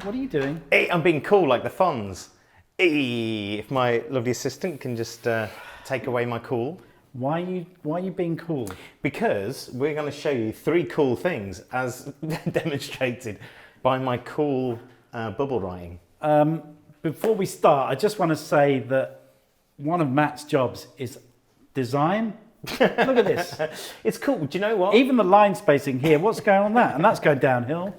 What are you doing? Hey, I'm being cool like the Fonz. Hey, if my lovely assistant can just take away my cool. Why are you being cool? Because we're going to show you 3 cool things as demonstrated by my cool bubble writing. Before we start, I just want to say that one of Matt's jobs is design. Look at this. It's cool. Do you know what? Even the line spacing here, what's going on that? And that's going downhill.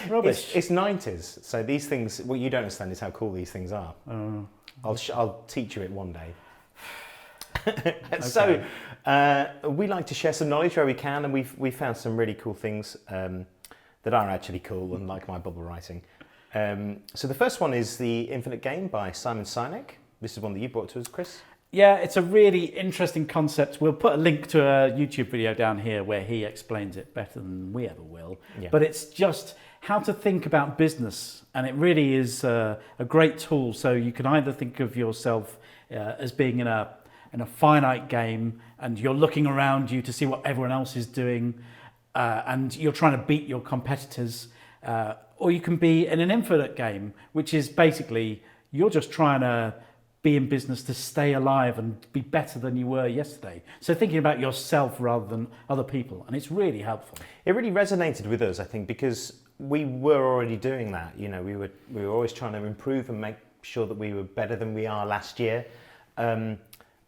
Rubbish. It's 90s. So these things, what you don't understand is how cool these things are. I'll teach you it one day. Okay. So we like to share some knowledge where we can, and we've found some really cool things that are actually cool, unlike my bubble writing. So the first one is The Infinite Game by Simon Sinek. This is one that you brought to us, Chris. Yeah, it's a really interesting concept. We'll put a link to a YouTube video down here where he explains it better than we ever will. Yeah. But it's just how to think about business. And it really is a great tool. So you can either think of yourself as being in a finite game and you're looking around you to see what everyone else is doing and you're trying to beat your competitors. Or you can be in an infinite game, which is basically you're just trying to be in business to stay alive and be better than you were yesterday. So thinking about yourself rather than other people, and it's really helpful. It really resonated with us, I think, because we were already doing that. You know, we were always trying to improve and make sure that we were better than we are last year. And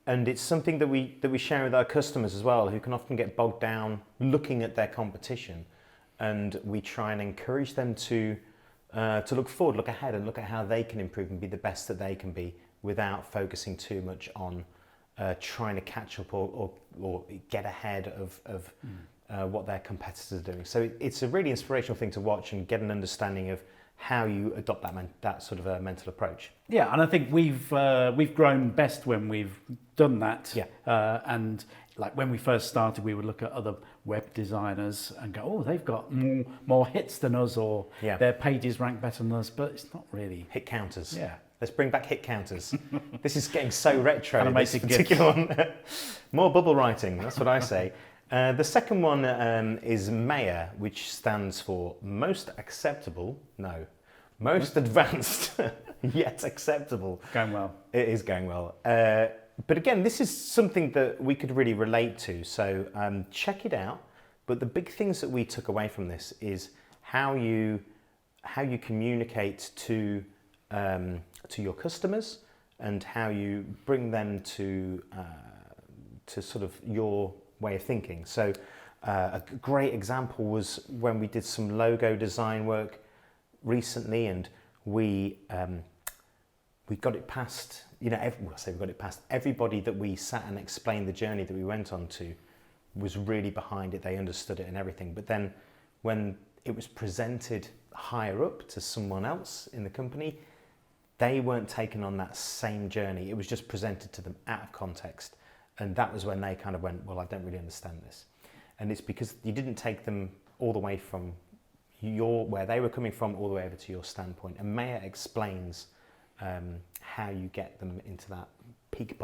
it's something that we share with our customers as well, who can often get bogged down looking at their competition, and we try and encourage them to look forward, look ahead, and look at how they can improve and be the best that they can be, without focusing too much on trying to catch up or get ahead of what their competitors are doing. So it's a really inspirational thing to watch and get an understanding of how you adopt that sort of a mental approach. Yeah, and I think we've grown best when we've done that. Yeah. And like when we first started, we would look at other web designers and go, oh, they've got more hits than us, or their pages rank better than us, but it's not really. Hit counters. Yeah. Let's bring back hit counters. This is getting so retro, this Animated particular one. More bubble writing, that's what I say. The second one is MAYA, which stands for most advanced, yet acceptable. Going well. It is going well. But again, this is something that we could really relate to, so check it out. But the big things that we took away from this is how you communicate to your customers, and how you bring them to sort of your way of thinking. So a great example was when we did some logo design work recently, and we got it past, we got it past everybody that we sat and explained the journey that we went on to was really behind it. They understood it and everything. But then when it was presented higher up to someone else in the company, they weren't taken on that same journey. It was just presented to them out of context. And that was when they kind of went, well, I don't really understand this. And it's because you didn't take them all the way from where they were coming from all the way over to your standpoint. And Maya explains how you get them into that peak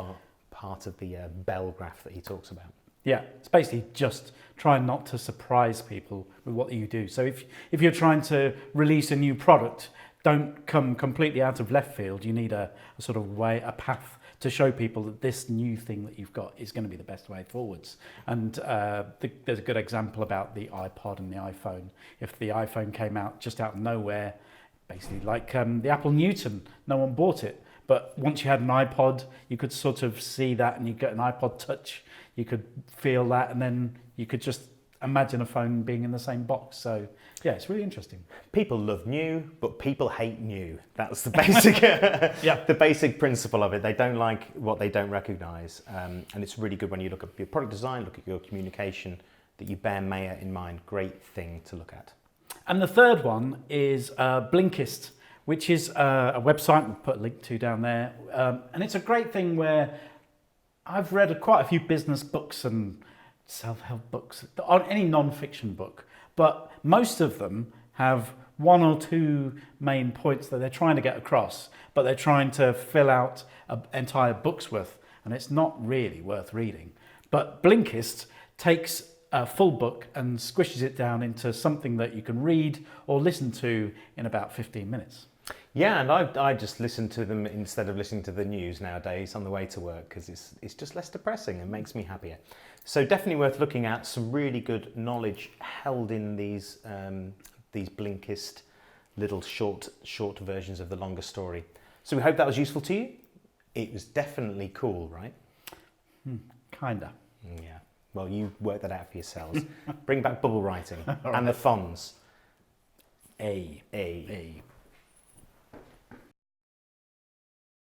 part of the bell graph that he talks about. Yeah, it's basically just trying not to surprise people with what you do. So if you're trying to release a new product, don't come completely out of left field. You need a sort of way, a path to show people that this new thing that you've got is going to be the best way forwards. And there's a good example about the iPod and the iPhone. If the iPhone came out just out of nowhere, basically like the Apple Newton, no one bought it. But once you had an iPod, you could sort of see that, and you get an iPod Touch, you could feel that, and then you could just imagine a phone being in the same box. So yeah, it's really interesting. People love new, but people hate new. That's the basic, the basic principle of it. They don't like what they don't recognise, and it's really good when you look at your product design, look at your communication, that you bear Maya in mind. Great thing to look at. And the third one is Blinkist, which is a website we'll put a link to down there, and it's a great thing where I've read quite a few business books and self-help books, on any non-fiction book, but most of them have one or two main points that they're trying to get across, but they're trying to fill out an entire book's worth, and it's not really worth reading. But Blinkist takes a full book and squishes it down into something that you can read or listen to in about 15 minutes. Yeah, and I just listen to them instead of listening to the news nowadays on the way to work because it's just less depressing and makes me happier. So definitely worth looking at. Some really good knowledge held in these Blinkist little short versions of the longer story. So we hope that was useful to you. It was definitely cool, right? Kinda. Yeah. Well, you work that out for yourselves. Bring back bubble writing and the fonts. A.